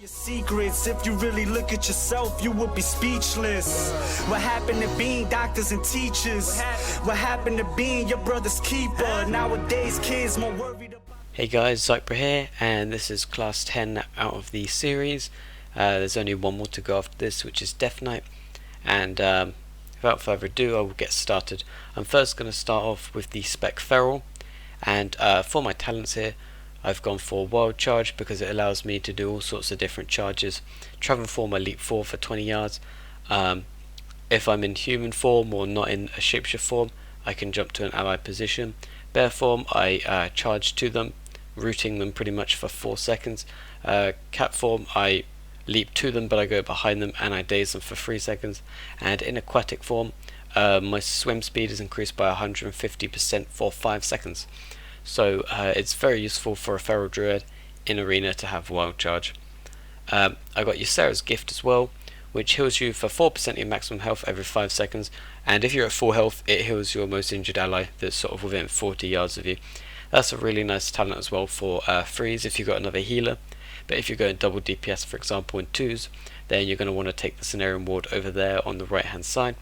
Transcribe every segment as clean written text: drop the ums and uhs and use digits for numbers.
Your secrets, if you really look at yourself, you would be speechless. What happened to being doctors and teachers? What happened to being your brother's keeper? Nowadays kids more worried about... Hey guys, Zypra here, and this is class 10 out of the series. There's only one more to go after this, which is Death Knight, and without further ado I will get started. I'm first going to start off with the Spec Feral, and for my talents here I've gone for Wild Charge because it allows me to do all sorts of different charges. Travel form I leap 4 for 20 yards. If I'm in human form or not in a shapeshift form, I can jump to an ally position. Bear form I charge to them, rooting them pretty much for 4 seconds. Cat form I leap to them but I go behind them and I daze them for 3 seconds. And in aquatic form my swim speed is increased by 150% for 5 seconds. So it's very useful for a feral druid in arena to have Wild Charge. I got Ysera's Gift as well, which heals you for 4% of your maximum health every 5 seconds, and if you're at full health it heals your most injured ally that's sort of within 40 yards of you. That's a really nice talent as well for freeze if you've got another healer, but if you're going double DPS for example in 2s, then you're going to want to take the Cenarian Ward over there on the right hand side,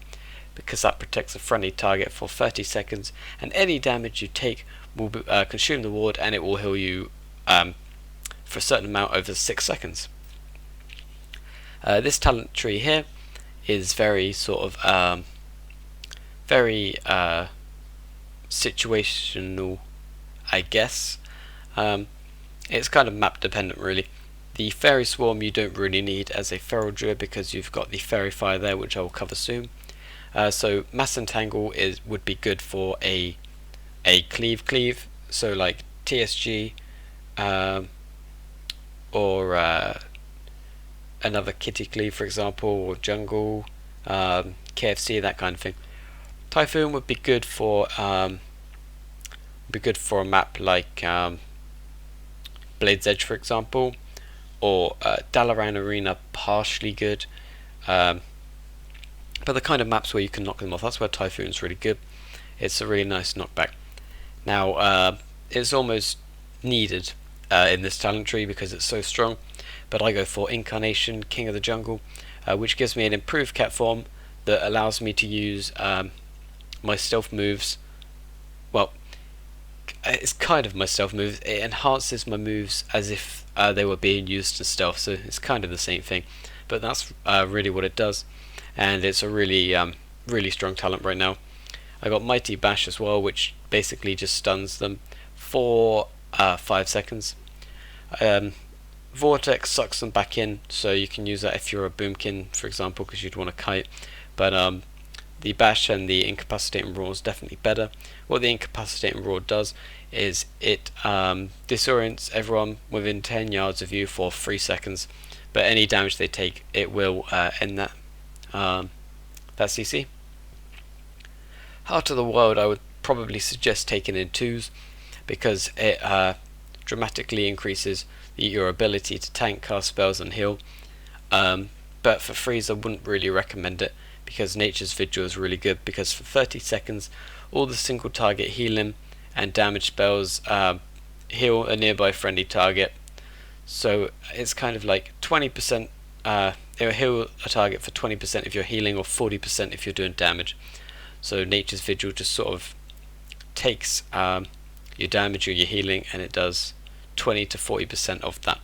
because that protects a friendly target for 30 seconds, and any damage you take will consume the ward and it will heal you for a certain amount over 6 seconds. This talent tree here is very sort of very situational, I guess. It's kind of map dependent really. The Fairy Swarm you don't really need as a feral druid because you've got the Fairy Fire there, which I will cover soon. So Mass Entangle would be good for a cleave, so like TSG or another kitty cleave for example, or jungle, KFC, that kind of thing. Typhoon would be good for a map like Blade's Edge for example, or Dalaran Arena, partially good, but the kind of maps where you can knock them off, that's where Typhoon's really good. It's a really nice knockback. Now it's almost needed in this talent tree because it's so strong, but I go for Incarnation, King of the Jungle, which gives me an improved cat form that allows me to use my stealth moves. Well, it's kind of my stealth moves. It enhances my moves as if they were being used to stealth, so it's kind of the same thing, but that's really what it does, and it's a really really strong talent right now. I got Mighty Bash as well, which basically just stuns them for 5 seconds. Vortex sucks them back in, so you can use that if you're a Boomkin for example, because you'd want to kite, but the Bash and the Incapacitating Roar is definitely better. What the Incapacitating Roar does is it disorients everyone within 10 yards of you for 3 seconds, but any damage they take it will end that CC. Heart of the World I would probably suggest taking in 2s because it dramatically increases your ability to tank, cast spells and heal, but for 3s I wouldn't really recommend it because Nature's Vigil is really good, because for 30 seconds all the single target healing and damage spells heal a nearby friendly target, so it's kind of like 20%, it will heal a target for 20% if you're healing or 40% if you're doing damage. So Nature's Vigil just sort of takes your damage or your healing and it does 20 to 40% of that.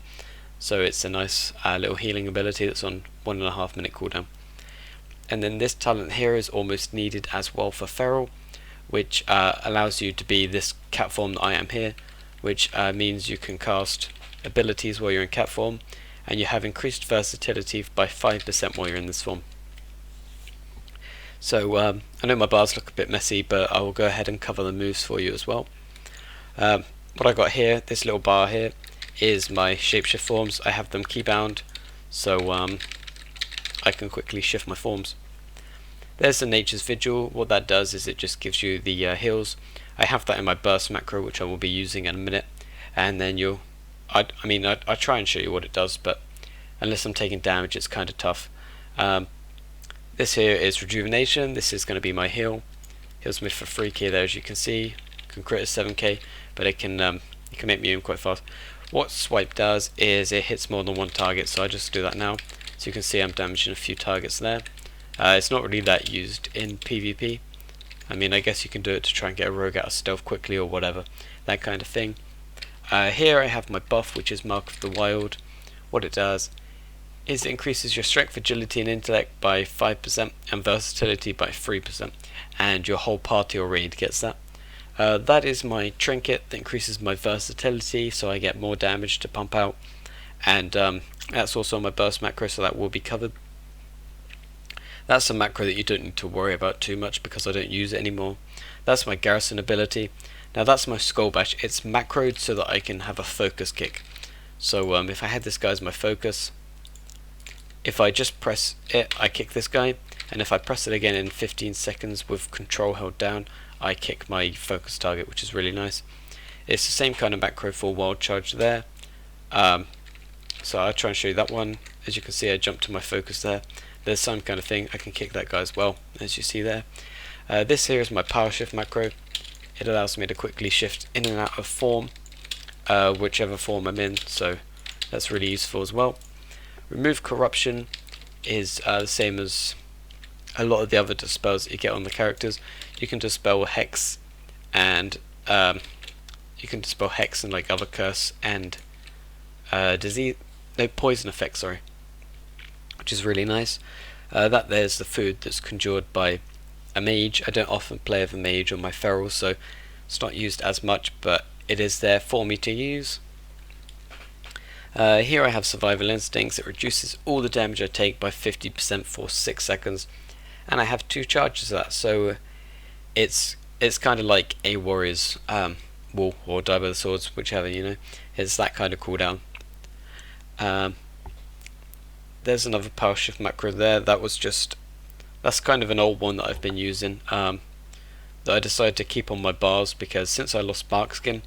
So it's a nice little healing ability that's on 1.5 minute cooldown. And then this talent here is almost needed as well for Feral, which allows you to be this cat form that I am here, which means you can cast abilities while you're in cat form, and you have increased versatility by 5% while you're in this form. So I know my bars look a bit messy, but I will go ahead and cover the moves for you as well. What I got here, this little bar here, is my shapeshift forms. I have them keybound, so I can quickly shift my forms. There's the Nature's Vigil. What that does is it just gives you the heals. I have that in my burst macro, which I will be using in a minute, and then I try and show you what it does, but unless I'm taking damage it's kind of tough. This here is Rejuvenation. This is going to be my heal. Heals me for 3k there, as you can see. Can crit as 7k, but it can make me immune quite fast. What swipe does is it hits more than one target, so I just do that now. So you can see I'm damaging a few targets there. It's not really that used in PvP. I mean, I guess you can do it to try and get a rogue out of stealth quickly or whatever, that kind of thing. Here I have my buff, which is Mark of the Wild. What it does is it increases your strength, agility and intellect by 5% and versatility by 3%, and your whole party or raid gets that. That is my trinket that increases my versatility, so I get more damage to pump out, and that's also my burst macro, so that will be covered. That's a macro that you don't need to worry about too much because I don't use it anymore. That's my garrison ability. Now that's my skull bash. It's macroed so that I can have a focus kick. So if I had this guy as my focus, if I just press it, I kick this guy, and if I press it again in 15 seconds with control held down, I kick my focus target, which is really nice. It's the same kind of macro for wild charge there. So I'll try and show you that one. As you can see, I jump to my focus there. There's some kind of thing. I can kick that guy as well, as you see there. This here is my power shift macro. It allows me to quickly shift in and out of form, whichever form I'm in, so that's really useful as well. Remove corruption is the same as a lot of the other dispels that you get on the characters. You can dispel hex and like other curse and poison effects, sorry, which is really nice. That there's the food that's conjured by a mage. I don't often play with a mage on my feral, so it's not used as much, but it is there for me to use. Here I have survival instincts. It reduces all the damage I take by 50% for 6 seconds, and I have 2 charges of that, so it's kind of like a warrior's wall or die by the swords, whichever, you know. It's that kind of cooldown. There's another power shift macro there. That's kind of an old one that I've been using, that I decided to keep on my bars because since I lost Bark Skin,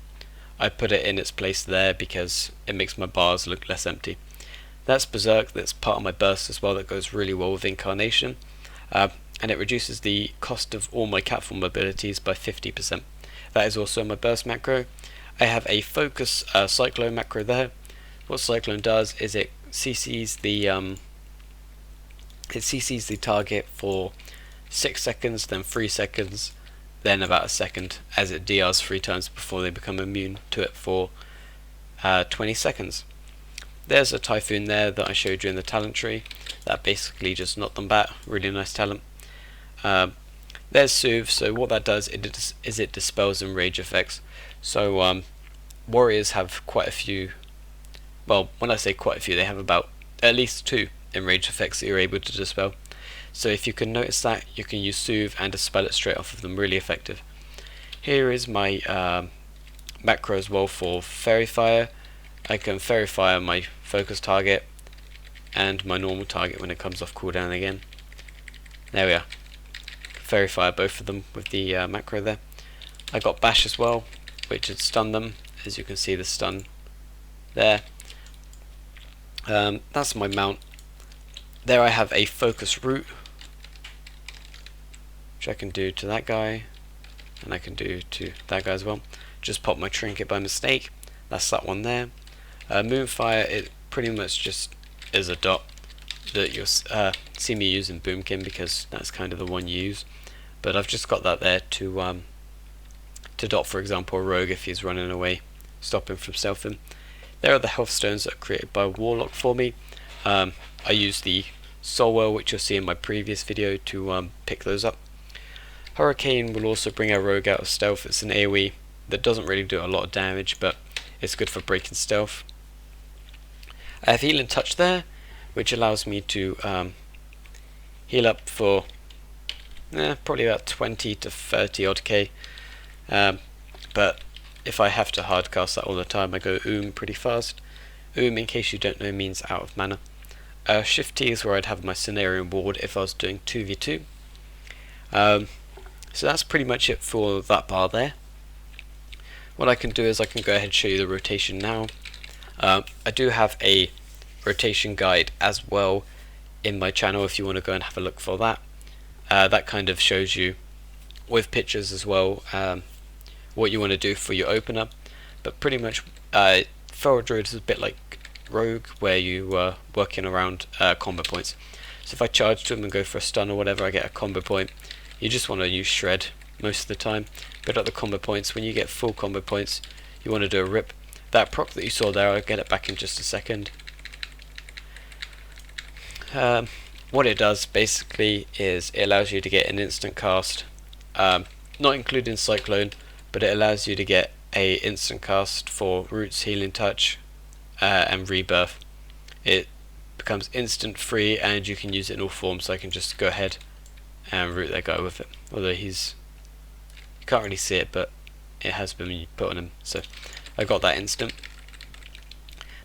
I put it in its place there because it makes my bars look less empty. That's Berserk. That's part of my burst as well. That goes really well with Incarnation, and it reduces the cost of all my catform abilities by 50%. That is also my burst macro. I have a focus cyclone macro there. What cyclone does is it CCs the target for 6 seconds, then 3 seconds, then about a second, as it DRs 3 times before they become immune to it for 20 seconds. There's a Typhoon there that I showed you in the talent tree. That basically just knocked them back. Really nice talent. There's Soothe. So what that does is it dispels enrage effects. So warriors have quite a few. Well, when I say quite a few, they have about at least 2 enrage effects that you're able to dispel. So if you can notice that, you can use Soothe and dispel it straight off of them. Really effective. Here is my macro as well for Fairy Fire. I can Fairy Fire my focus target and my normal target when it comes off cooldown again. There we are. Fairy Fire both of them with the macro there. I got Bash as well, which would stun them. As you can see, the stun there. That's my mount. There I have a focus root, which I can do to that guy, and I can do to that guy as well. Just pop my trinket by mistake. That's that one there. Moonfire, it pretty much just is a dot that you'll see me using Boomkin because that's kind of the one you use. But I've just got that there to dot, for example, a rogue if he's running away, stop him from stealthing. There are the health stones that are created by Warlock for me. I use the Soul Well, which you'll see in my previous video, to pick those up. Hurricane will also bring a rogue out of stealth. It's an AoE that doesn't really do a lot of damage, but it's good for breaking stealth. I have Healing Touch there, which allows me to heal up for probably about 20 to 30 odd K. But if I have to hardcast that all the time, I go pretty fast. In case you don't know, means out of mana. Shift T is where I'd have my Cenarian Ward if I was doing 2v2. So that's pretty much it for that bar there. What I can do is I can go ahead and show you the rotation now. I do have a rotation guide as well in my channel if you want to go and have a look for that. That kind of shows you with pictures as well what you want to do for your opener, but pretty much Feral Druid is a bit like Rogue, where you are working around combo points. So if I charge to him and go for a stun or whatever, I get a combo point. You just want to use Shred most of the time. Build up the combo points. When you get full combo points, you want to do a rip. That proc that you saw there, I'll get it back in just a second. What it does basically is it allows you to get an instant cast, not including Cyclone, but it allows you to get a instant cast for Roots, Healing Touch, and Rebirth. It becomes instant free and you can use it in all forms, so I can just go ahead and root that guy with it. Although you can't really see it, but it has been put on him, so I got that instant.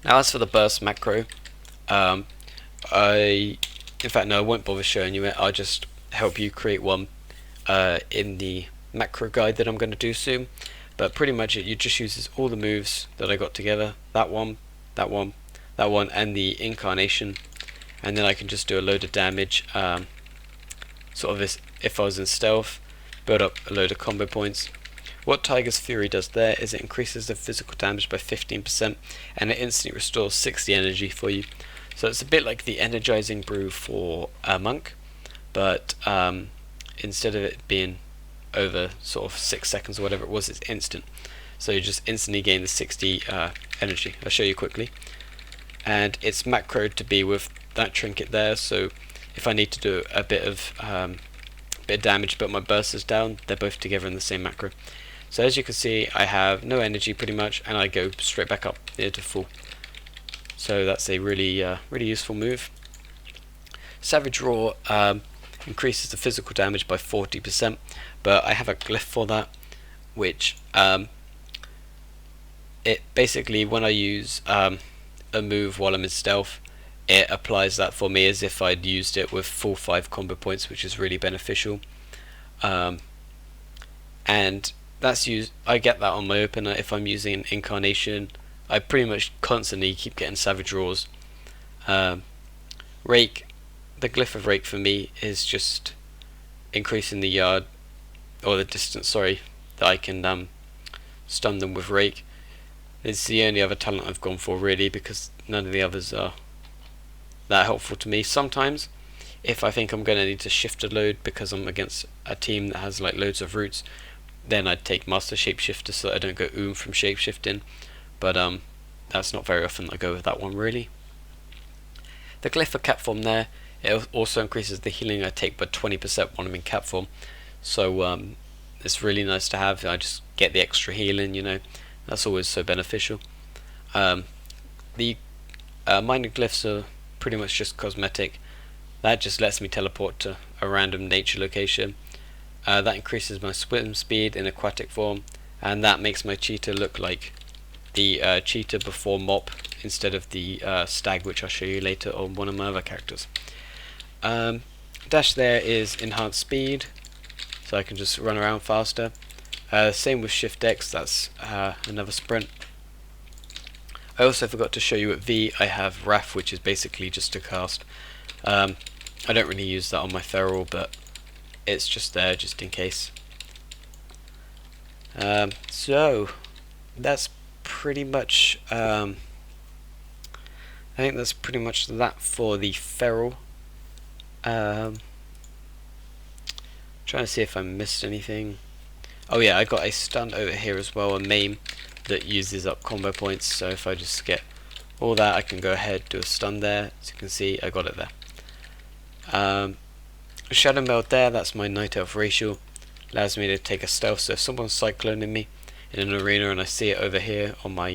Now as for the burst macro, I won't bother showing you it. I'll just help you create one in the macro guide that I'm going to do soon. But pretty much it just uses all the moves that I got together, that one, that one, that one, and the incarnation, and then I can just do a load of damage, sort of as if I was in stealth, build up a load of combo points. What Tiger's Fury does there is it increases the physical damage by 15%, and it instantly restores 60 energy for you. So it's a bit like the energizing brew for a monk, but instead of it being over sort of 6 seconds or whatever it was, it's instant. So you just instantly gain the 60 energy. I'll show you quickly. And it's macroed to be with that trinket there, so if I need to do a bit of damage but my burst is down, they're both together in the same macro. So as you can see, I have no energy pretty much, and I go straight back up near to full. So that's a really useful move. Savage Roar increases the physical damage by 40%, but I have a glyph for that, which it basically, when I use a move while I'm in stealth, it applies that for me as if I'd used it with full 5 combo points, which is really beneficial. And that's used. I get that on my opener. If I'm using an incarnation, I pretty much constantly keep getting Savage Roars. Rake, the glyph of Rake for me is just increasing the yard, or the distance, sorry, that I can stun them with Rake. It's the only other talent I've gone for really, because none of the others are that helpful to me. Sometimes, if I think I'm going to need to shift a load because I'm against a team that has like loads of roots, then I'd take Master Shapeshifter so that I don't go from shapeshifting. But that's not very often I go with that one really. The glyph for cap form there, it also increases the healing I take by 20% when I'm in cap form. So it's really nice to have. I just get the extra healing, you know. That's always so beneficial. The minor glyphs are pretty much just cosmetic. That just lets me teleport to a random nature location. That increases my swim speed in aquatic form, and that makes my cheetah look like the cheetah before mop instead of the stag, which I'll show you later on one of my other characters. Dash there is enhanced speed, so I can just run around faster. Same with Shift X, that's another sprint. I also forgot to show you at V, I have Wrath, which is basically just a cast. I don't really use that on my feral, but it's just there just in case. So that's pretty much I think that's pretty much that for the feral. Trying to see if I missed anything. Oh yeah, I got a stun over here as well, a maim that uses up combo points, so if I just get all that, I can go ahead, do a stun there. As you can see, I got it there. Shadow Meld there, that's my Night Elf racial. Allows me to take a stealth, so if someone's cycloning me in an arena and I see it over here on my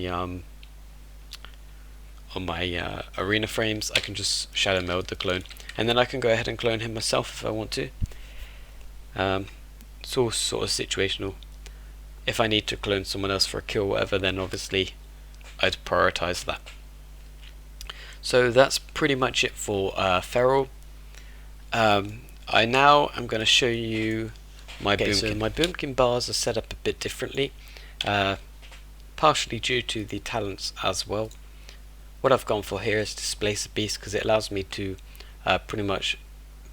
arena frames, I can just Shadow Meld the clone, and then I can go ahead and clone him myself if I want to. It's all sort of situational. If I need to clone someone else for a kill or whatever, then obviously I'd prioritize that. So that's pretty much it for feral. I now am going to show you my boomkin. So my boomkin bars are set up a bit differently, partially due to the talents as well. What I've gone for here is Displace the Beast, because it allows me to pretty much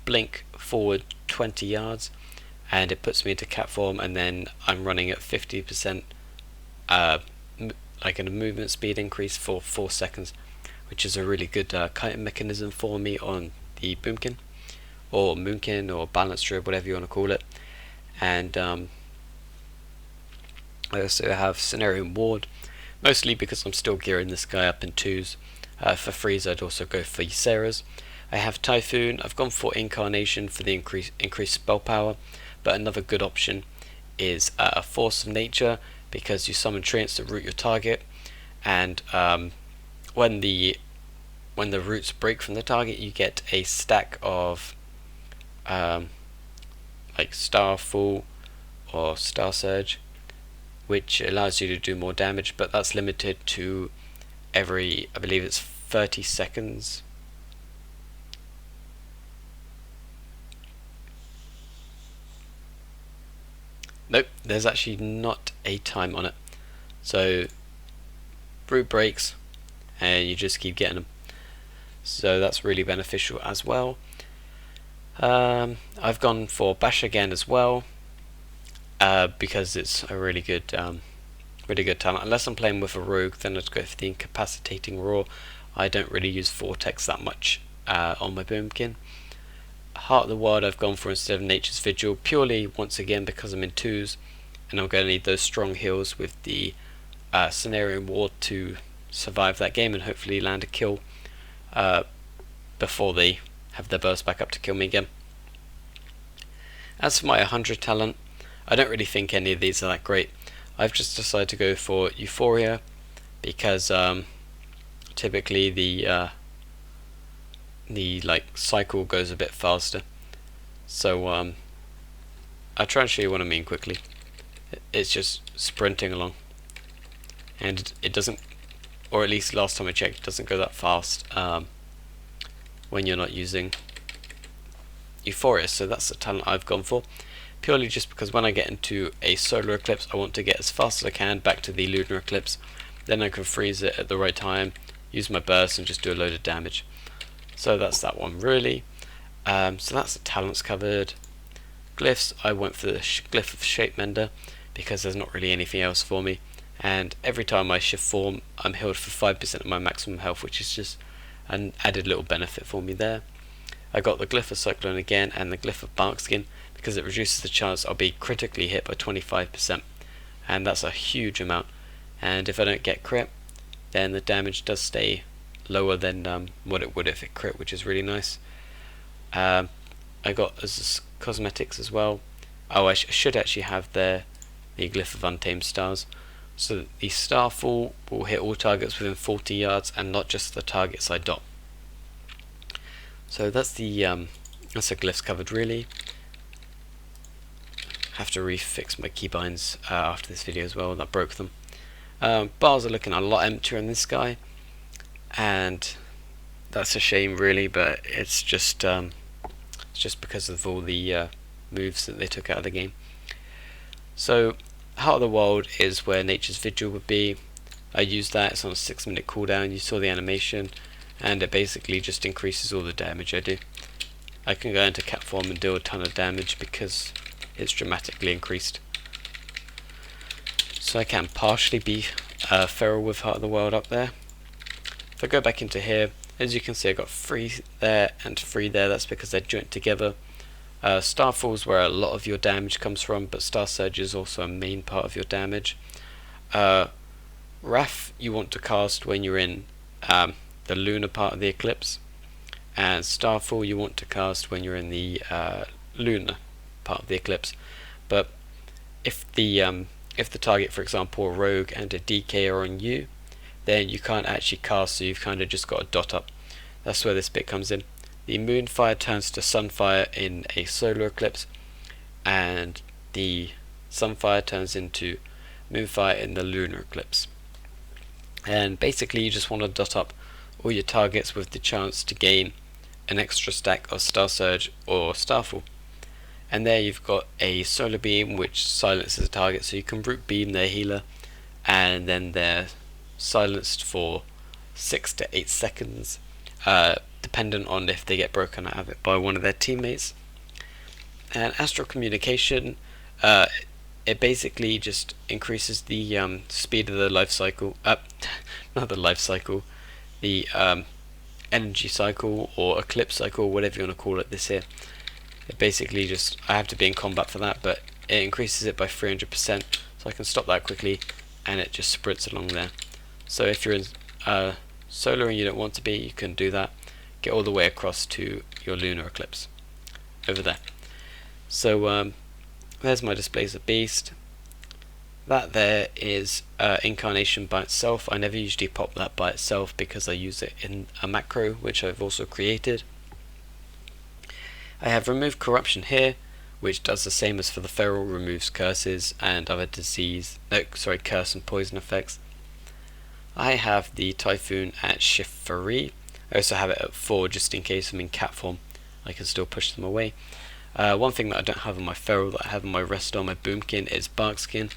blink forward 20 yards, and it puts me into cat form, and then I'm running at 50% like a movement speed increase for 4 seconds, which is a really good kiting mechanism for me on the Boomkin, or Moonkin, or Balance Druid, whatever you want to call it. And I also have Cenarian Ward, mostly because I'm still gearing this guy up in 2s. For 3s I'd also go for Ysera's. I have Typhoon. I've gone for Incarnation for the increased spell power, but another good option is a Force of Nature, because you summon treants to root your target, and when the roots break from the target, you get a stack of like Starfall or Star Surge, which allows you to do more damage, but that's limited to every, I believe it's 30 seconds. Nope, there's actually not a time on it. So root breaks and you just keep getting them. So that's really beneficial as well. I've gone for Bash again as well, because it's a really good talent. Unless I'm playing with a rogue, then I'd go for the Incapacitating Roar. I don't really use Vortex that much on my Boomkin. Heart of the Wild I've gone for instead of Nature's Vigil, purely once again because I'm in 2s and I'm going to need those strong heals with the Cenarian Ward to survive that game and hopefully land a kill before they have their burst back up to kill me again. As for my 100 talent, I don't really think any of these are that great. I've just decided to go for Euphoria because typically the like cycle goes a bit faster. So I'll try and show you what I mean quickly. It's just sprinting along, and it doesn't, or at least last time I checked, it doesn't go that fast when you're not using Euphoria. So that's the talent I've gone for, purely just because when I get into a solar eclipse, I want to get as fast as I can back to the lunar eclipse. Then I can freeze it at the right time, use my burst, and just do a load of damage. So that's that one really. So that's the talents covered. Glyphs, I went for the Glyph of Shape Mender because there's not really anything else for me, and every time I shift form I'm healed for 5% of my maximum health, which is just an added little benefit for me there. I got the Glyph of Cyclone again and the Glyph of Barkskin because it reduces the chance I'll be critically hit by 25%, and that's a huge amount, and if I don't get crit then the damage does stay lower than what it would if it crit, which is really nice. I got as cosmetics as well. Oh, I should actually have the Glyph of Untamed Stars. So the Starfall will hit all targets within 40 yards and not just the targets I dot. So that's the glyphs covered really. Have to refix my keybinds after this video as well, that broke them. Bars are looking a lot emptier in this guy, and that's a shame really, but it's just because of all the moves that they took out of the game. So Heart of the Wild is where Nature's Vigil would be. I used that, it's on a 6-minute cooldown, you saw the animation, and it basically just increases all the damage I do. I can go into cat form and do a ton of damage because it's dramatically increased. So I can partially be feral with Heart of the Wild up there. If I go back into here, as you can see I got 3 there and 3 there, that's because they're joined together. Starfall is where a lot of your damage comes from, but Star Surge is also a main part of your damage. Wrath you want to cast when you're in the lunar part of the eclipse, and Starfall you want to cast when you're in the lunar part of the eclipse. But if the target, for example a rogue and a DK are on you, then you can't actually cast, so you've kind of just got a dot up. That's where this bit comes in. The Moonfire turns to Sunfire in a solar eclipse, and the Sunfire turns into Moonfire in the lunar eclipse. And basically you just want to dot up all your targets with the chance to gain an extra stack of Star Surge or Starfall. And there you've got a Solar Beam which silences a target, so you can root beam their healer and then they're silenced for 6 to 8 seconds, dependent on if they get broken out of it by one of their teammates. And Astral Communication, it basically just increases the speed of the life cycle. Not the life cycle, the energy cycle or eclipse cycle, whatever you want to call it. This here, it basically just, I have to be in combat for that, but it increases it by 300%, so I can stop that quickly, and it just sprints along there. So if you're in solar and you don't want to be, you can do that. Get all the way across to your lunar eclipse over there. So there's my displays of beast. That there is incarnation by itself. I never usually pop that by itself because I use it in a macro which I've also created. I have remove corruption here, which does the same as for the feral, removes curses and other curse and poison effects. I have the typhoon at shift 3. I also have it at 4 just in case I'm in cat form. I can still push them away. One thing that I don't have on my feral that I have on my rest on my boomkin is bark skin.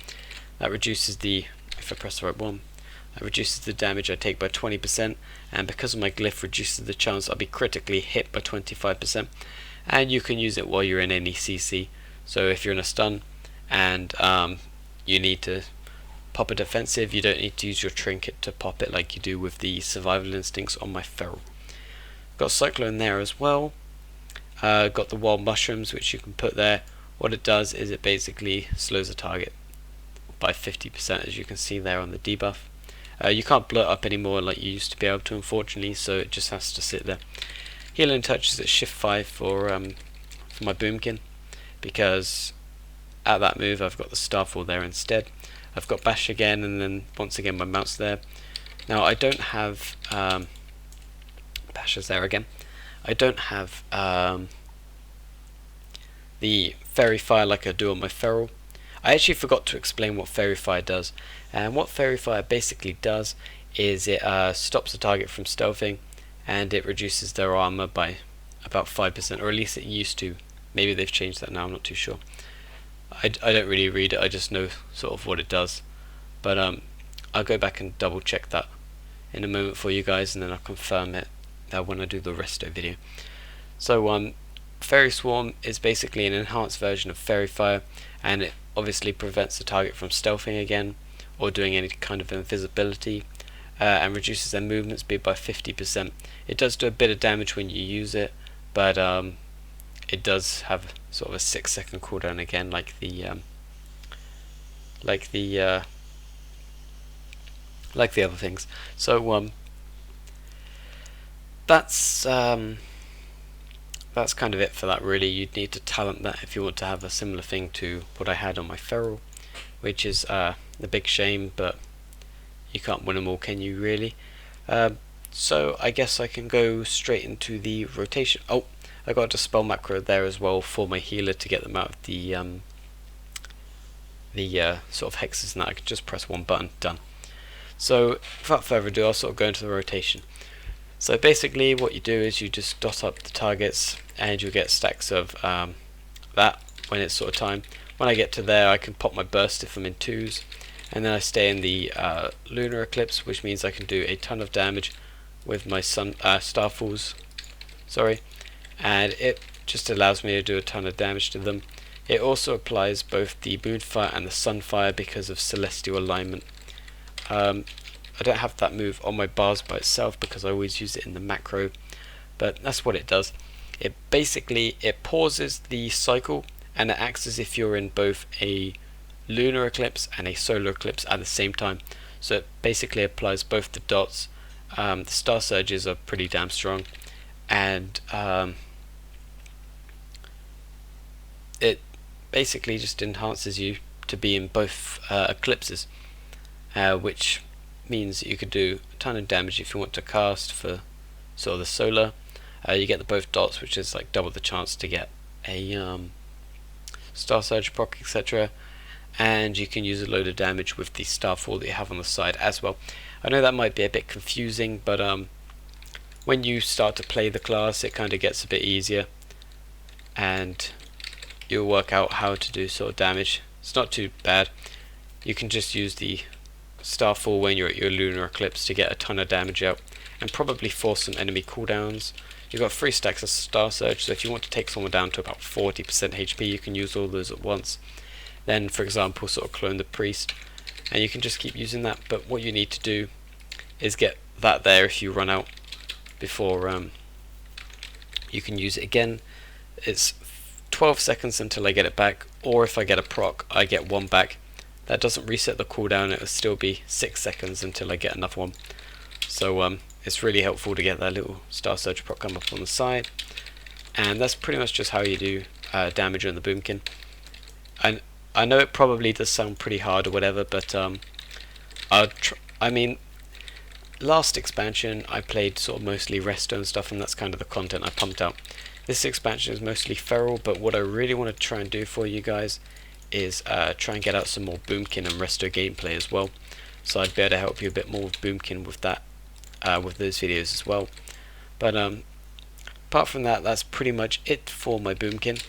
That reduces the, if I press the right one, that reduces the damage I take by 20%, and because of my glyph reduces the chance I'll be critically hit by 25%. And you can use it while you're in any CC. So if you're in a stun and you need to pop a defensive, you don't need to use your trinket to pop it like you do with the survival instincts on my feral. Got cyclone there as well. Got the wild mushrooms which you can put there. What it does is it basically slows the target by 50%, as you can see there on the debuff. You can't blow it up anymore like you used to be able to, unfortunately, so it just has to sit there. Healing touch is at shift 5 for my boomkin, because at that move I've got the starfall there instead. I've got bash again, and then once again my mount's there. Now I don't have bash is there again. I don't have the fairy fire like I do on my feral. I actually forgot to explain what fairy fire does, and what fairy fire basically does is it stops the target from stealthing, and it reduces their armor by about 5%, or at least it used to. Maybe they've changed that now, I'm not too sure. I don't really read it, I just know sort of what it does. But I'll go back and double check that in a moment for you guys, and then I'll confirm it when I do the resto video. So Fairy Swarm is basically an enhanced version of Fairy Fire, and it obviously prevents the target from stealthing again or doing any kind of invisibility, and reduces their movement speed by 50%. It does do a bit of damage when you use it, but it does have sort of a 6-second cooldown again, like the other things. So that's kind of it for that, really. You'd need to talent that if you want to have a similar thing to what I had on my feral, which is a big shame, but you can't win them all, can you, really? So I guess I can go straight into the rotation. Oh, I got a dispel macro there as well for my healer to get them out of the sort of hexes, and that I can just press one button, done. So without further ado, I'll sort of go into the rotation. So basically what you do is you just dot up the targets, and you'll get stacks of that when it's sort of time. When I get to there, I can pop my burst if I'm in 2s, and then I stay in the lunar eclipse, which means I can do a ton of damage with my starfalls, and it just allows me to do a ton of damage to them. It also applies both the moonfire and the sunfire because of celestial alignment. I don't have that move on my bars by itself because I always use it in the macro, but that's what it does. It basically pauses the cycle, and it acts as if you're in both a lunar eclipse and a solar eclipse at the same time. So it basically applies both the dots. The star surges are pretty damn strong, and it basically just enhances you to be in both eclipses, which means that you could do a ton of damage if you want to cast for sort of the solar. You get the both dots, which is like double the chance to get a star surge proc, etc. And you can use a load of damage with the starfall that you have on the side as well. I know that might be a bit confusing, but when you start to play the class, it kind of gets a bit easier, and you'll work out how to do sort of damage. It's not too bad. You can just use the starfall when you're at your lunar eclipse to get a ton of damage out, and probably force some enemy cooldowns. You've got 3 stacks of star surge, so if you want to take someone down to about 40% HP, you can use all those at once. then for example sort of clone the priest, and you can just keep using that. But what you need to do is get that there if you run out before you can use it again. It's 12 seconds until I get it back, or if I get a proc I get one back. That doesn't reset the cooldown, it will still be 6 seconds until I get another one. So it's really helpful to get that little Star Surge proc come up on the side. And that's pretty much just how you do damage on the Boomkin. And I know it probably does sound pretty hard or whatever, but I mean, last expansion I played sort of mostly resto and stuff, and that's kind of the content I pumped out. This expansion is mostly feral, but what I really want to try and do for you guys is try and get out some more Boomkin and resto gameplay as well. So I'd be able to help you a bit more with Boomkin with that, with those videos as well. But apart from that, that's pretty much it for my Boomkin.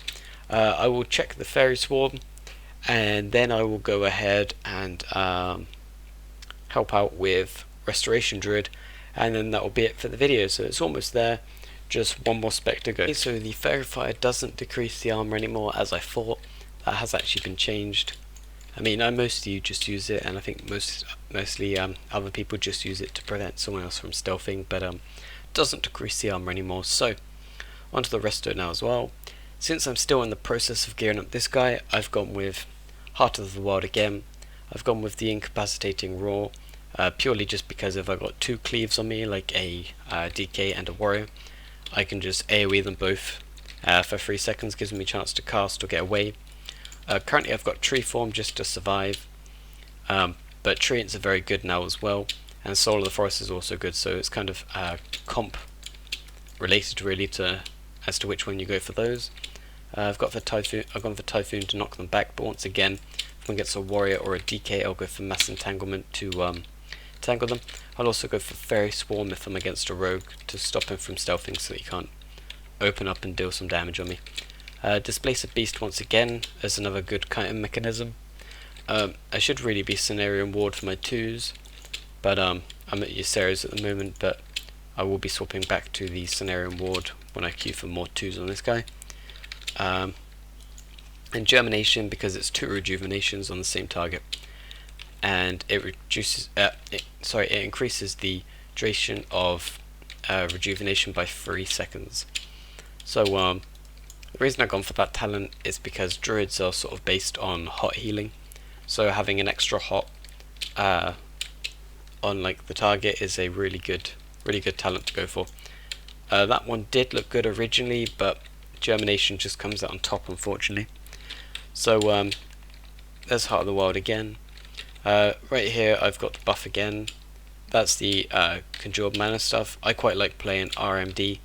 I will check the Fairy Swarm, and then I will go ahead and help out with Restoration Druid, and then that will be it for the video. So it's almost there, just one more spec to go. So the Fairy Fire doesn't decrease the armor anymore as I thought. That has actually been changed. I mean, I mostly just use it, and I think mostly other people just use it to prevent someone else from stealthing, but doesn't decrease the armor anymore. So onto the resto now as well. Since I'm still in the process of gearing up this guy, I've gone with Heart of the Wild again. I've gone with the Incapacitating Roar, purely just because if I've got two cleaves on me, like a DK and a warrior, I can just AoE them both for 3 seconds, gives me a chance to cast or get away. Currently I've got Tree Form just to survive, but Treants are very good now as well, and Soul of the Forest is also good, so it's kind of comp related really as to which one you go for those. I've gone for Typhoon to knock them back, but once again, if one gets a warrior or a DK, I'll go for Mass Entanglement to tangle them. I'll also go for Fairy Swarm if I'm against a rogue to stop him from stealthing so that he can't open up and deal some damage on me. Displace a Beast once again as another good kiting mechanism. I should really be Scenario Ward for my 2s, but I'm at Yseria's at the moment, but I will be swapping back to the Scenario Ward when I queue for more 2s on this guy. And Germination, because it's 2 rejuvenations on the same target, and it reduces it increases the duration of rejuvenation by 3 seconds. So the reason I've gone for that talent is because druids are sort of based on hot healing, so having an extra hot on like the target is a really good talent to go for. That one did look good originally, but Germination just comes out on top, unfortunately. So there's Heart of the Wild again. Right here I've got the buff again. That's the Conjured Mana stuff. I quite like playing RMD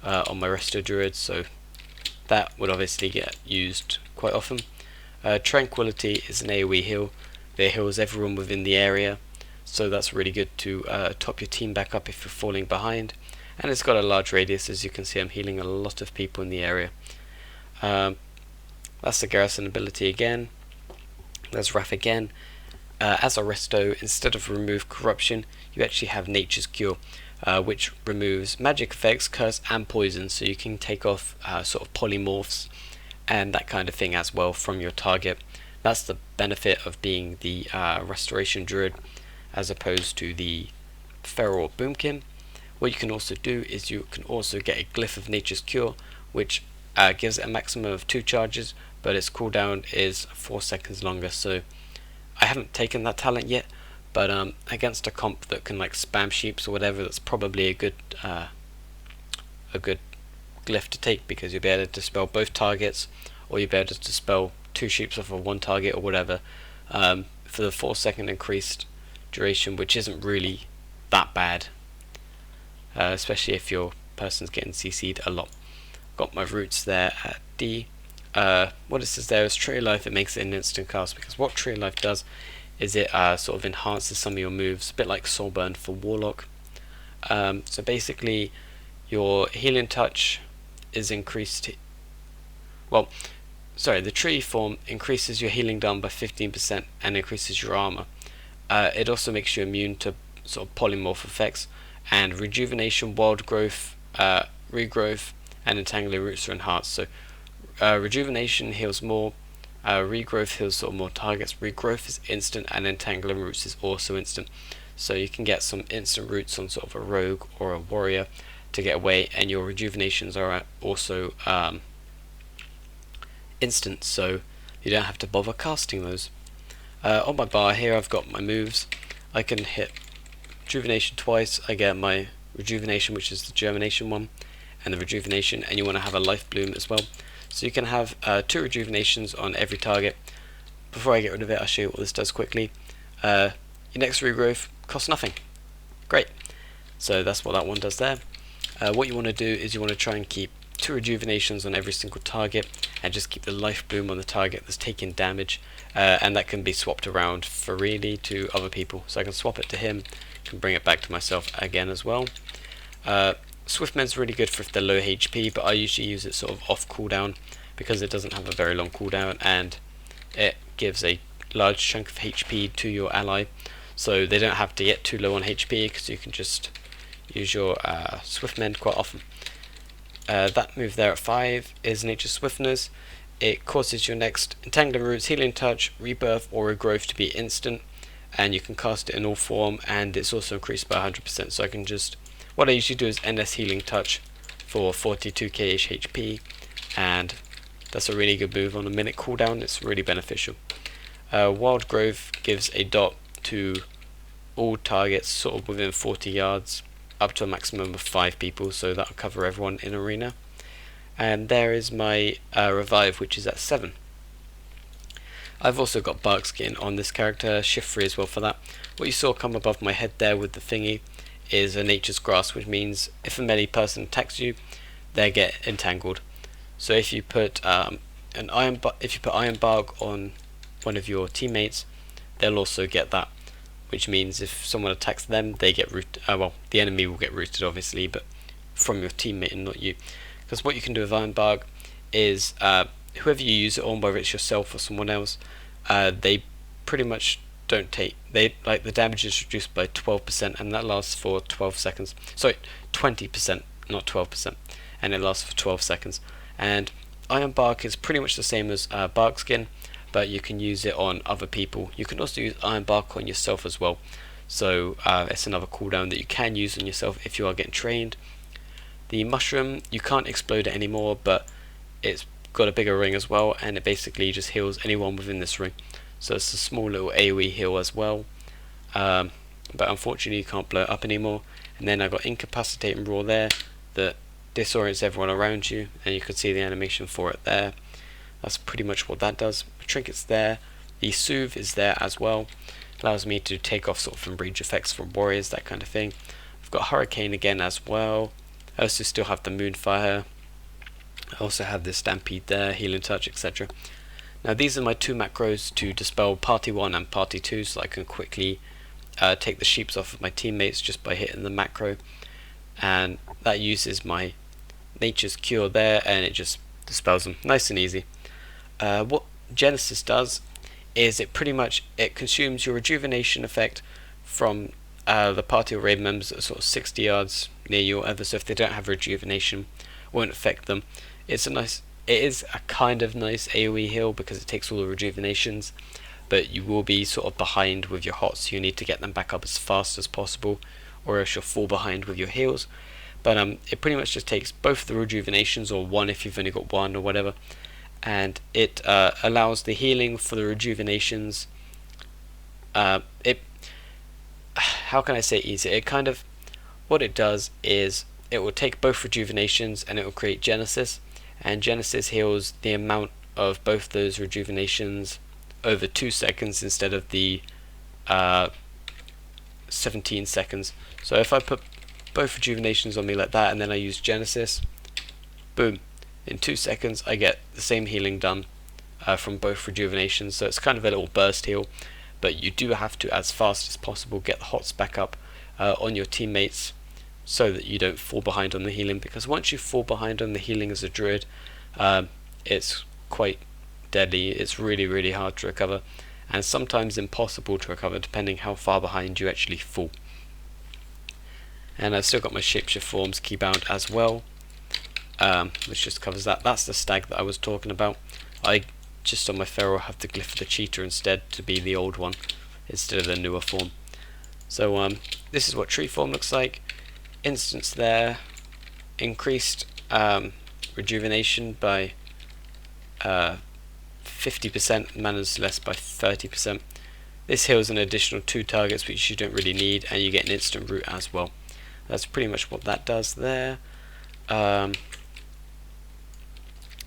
on my resto druids, so that would obviously get used quite often. Tranquility is an AoE heal. It heals everyone within the area, so that's really good to top your team back up if you're falling behind. And it's got a large radius, as you can see. I'm healing a lot of people in the area. That's the Garrison ability again. There's Wrath again. As a resto, instead of remove corruption, you actually have Nature's Cure, which removes magic effects, curse and poison, so you can take off sort of polymorphs and that kind of thing as well from your target. That's the benefit of being the Restoration Druid as opposed to the Feral Boomkin. What you can also do is you can also get a Glyph of Nature's Cure, which gives it a maximum of 2 charges, but its cooldown is 4 seconds longer. So I haven't taken that talent yet, but against a comp that can like spam sheeps or whatever, that's probably a good glyph to take, because you'll be able to dispel both targets, or you'll be able to dispel 2 sheeps off of 1 target or whatever, for the 4-second increased duration, which isn't really that bad, especially if your person's getting CC'd a lot. Got my roots there at D. What it says there is Tree of Life. It makes it an instant cast, because what Tree of Life does is it sort of enhances some of your moves, a bit like Soulburn for Warlock. So basically your healing touch is increased. Well, sorry, the tree form increases your healing down by 15% and increases your armor. It also makes you immune to sort of polymorph effects, and rejuvenation, wild growth, regrowth, and entangling roots are enhanced. So rejuvenation heals more, Regrowth heals sort of more targets. Regrowth is instant, and Entangling Roots is also instant. So you can get some instant roots on sort of a rogue or a warrior to get away, and your rejuvenations are also instant, so you don't have to bother casting those. On my bar here I've got my moves. I can hit rejuvenation twice. I get my rejuvenation, which is the germination one, and the rejuvenation, and you want to have a life bloom as well. So you can have 2 rejuvenations on every target. Before I get rid of it, I'll show you what this does quickly. Your next regrowth costs nothing. Great. So that's what that one does there. What you want to do is you want to try and keep 2 rejuvenations on every single target, and just keep the life bloom on the target that's taking damage, and that can be swapped around freely to other people. So I can swap it to him, can bring it back to myself again as well. Swiftmend's really good for if they're low HP, but I usually use it sort of off cooldown because it doesn't have a very long cooldown, and it gives a large chunk of HP to your ally, so they don't have to get too low on HP, because you can just use your Swiftmend quite often. That move there at 5 is Nature's Swiftness. It causes your next Entangling Roots, Healing Touch, Rebirth, or Regrowth to be instant, and you can cast it in all form, and it's also increased by 100%. So I can just, what I usually do is Endless Healing Touch for 42k-ish HP, and that's a really good move on a minute cooldown. It's really beneficial. Wild Growth gives a dot to all targets sort of within 40 yards, up to a maximum of 5 people, so that'll cover everyone in arena. And there is my revive, which is at 7. I've also got Bark Skin on this character, shift 3 as well for that. What you saw come above my head there with the thingy is a Nature's Grasp, which means if a melee person attacks you, they get entangled. So if you put Iron Bark on one of your teammates, they'll also get that, which means if someone attacks them, they get rooted. Well, the enemy will get rooted obviously, but from your teammate and not you. Because what you can do with Iron Bark is whoever you use it on, whether it's yourself or someone else, they pretty much don't take, like the damage is reduced by 12%, and that lasts for 12 seconds. Sorry, 20%, not 12%, and it lasts for 12 seconds. And Iron Bark is pretty much the same as Bark Skin, but you can use it on other people. You can also use Iron Bark on yourself as well, so it's another cooldown that you can use on yourself if you are getting trained. The mushroom, you can't explode it anymore, but it's got a bigger ring as well, and it basically just heals anyone within this ring. So it's a small little AoE heal as well, but unfortunately you can't blow it up anymore. And then I got Incapacitate and Roar there that disorients everyone around you, and you can see the animation for it there. That's pretty much what that does. The trinket's there. The Soothe is there as well. Allows me to take off sort of from breach effects from warriors, that kind of thing. I've got Hurricane again as well. I also still have the Moonfire. I also have this Stampede there, Healing Touch, etc. Now these are my 2 macros to dispel Party 1 and Party 2, so I can quickly take the sheeps off of my teammates just by hitting the macro. And that uses my Nature's Cure there, and it just dispels them. Nice and easy. What Genesis does is it consumes your rejuvenation effect from the party or raid members that are sort of 60 yards near you or whatever, so if they don't have rejuvenation, it won't affect them. It is a kind of nice AoE heal because it takes all the rejuvenations, but you will be sort of behind with your hots, so you need to get them back up as fast as possible, or else you'll fall behind with your heals. But it pretty much just takes both the rejuvenations, or one if you've only got one or whatever, and it allows the healing for the rejuvenations. How can I say easy? What it does is it will take both rejuvenations and it will create Genesis, and Genesis heals the amount of both those rejuvenations over 2 seconds instead of the 17 seconds. So if I put both rejuvenations on me like that and then I use Genesis, boom, in 2 seconds I get the same healing done from both rejuvenations. So it's kind of a little burst heal, but you do have to, as fast as possible, get the hots back up on your teammates so that you don't fall behind on the healing, because once you fall behind on the healing as a druid, it's quite deadly. It's really hard to recover, and sometimes impossible to recover depending how far behind you actually fall. And I've still got my shapeshift forms keybound as well, which just covers that. That's the stag that I was talking about. I just on my feral have the glyph of the cheetah instead to be the old one instead of the newer form. So this is what tree form looks like. Instance there, increased rejuvenation by 50%, mana's less by 30%. This heals an additional 2 targets which you don't really need, and you get an instant root as well. That's pretty much what that does there.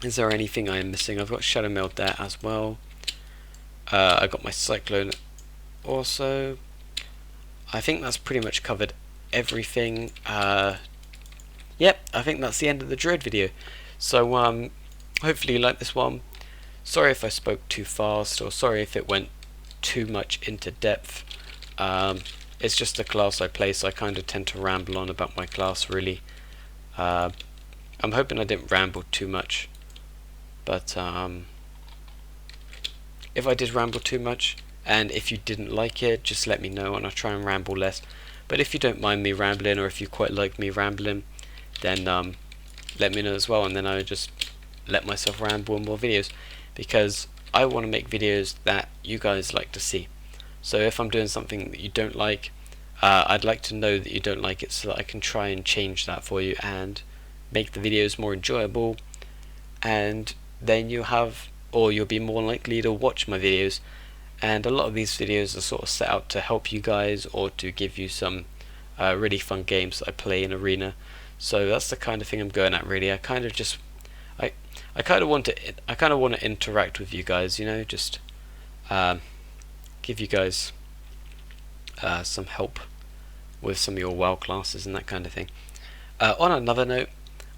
Is there anything I am missing? I've got Shadow Mail there as well. I got my Cyclone also. I think that's pretty much covered everything. Yep, I think that's the end of the Druid video. So hopefully you like this one. Sorry if I spoke too fast, or sorry if it went too much into depth. It's just the class I play, so I kind of tend to ramble on about my class really. I'm hoping I didn't ramble too much, but if I did ramble too much, and if you didn't like it, just let me know and I'll try and ramble less. But if you don't mind me rambling, or if you quite like me rambling, then let me know as well, and then I'll just let myself ramble in more videos, because I want to make videos that you guys like to see. So if I'm doing something that you don't like, I'd like to know that you don't like it, so that I can try and change that for you and make the videos more enjoyable, and then you'll be more likely to watch my videos. And a lot of these videos are sort of set out to help you guys, or to give you some really fun games that I play in Arena. So that's the kind of thing I'm going at really. I kind of want to interact with you guys, you know, just give you guys some help with some of your WoW classes and that kind of thing. On another note,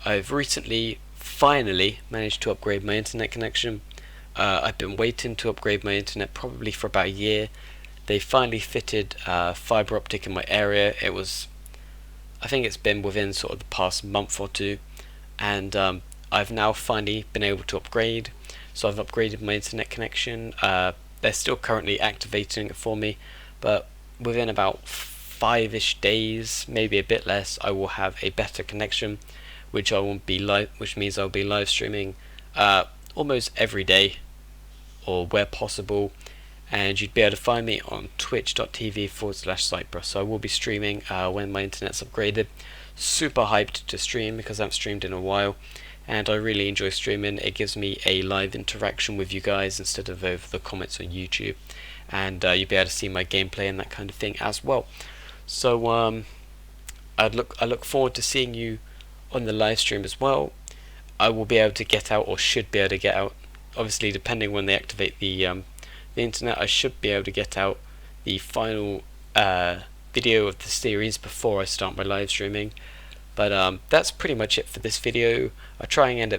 I've recently finally managed to upgrade my internet connection. I've been waiting to upgrade my internet probably for about a year. They finally fitted fibre optic in my area. I think it's been within sort of the past month or two, and I've now finally been able to upgrade. So I've upgraded my internet connection. They're still currently activating it for me, but within about 5-ish days, maybe a bit less, I will have a better connection, which means I'll be live streaming almost every day, or where possible, and you'd be able to find me on twitch.tv/Zypra. So I will be streaming when my internet's upgraded. Super hyped to stream because I haven't streamed in a while, and I really enjoy streaming. It gives me a live interaction with you guys instead of over the comments on YouTube, and you'll be able to see my gameplay and that kind of thing as well. So I look forward to seeing you on the live stream as well. I will be able to get out, or should be able to get out, obviously depending when they activate the internet. I should be able to get out the final video of the series before I start my live streaming. But that's pretty much it for this video. I'll try and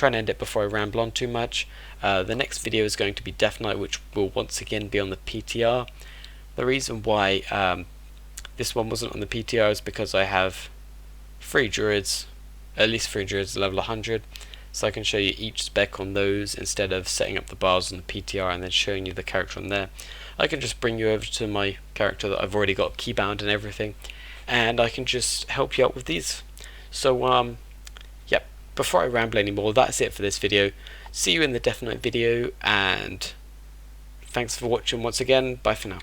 end it before I ramble on too much. The next video is going to be Death Knight, which will once again be on the PTR. The reason why this one wasn't on the PTR is because I have 3 druids, at least 3 druids level 100, so I can show you each spec on those instead of setting up the bars on the PTR and then showing you the character on there. I can just bring you over to my character that I've already got keybound and everything, and I can just help you out with these. So yep, before I ramble anymore, that's it for this video. See you in the Death Knight video, and thanks for watching once again. Bye for now.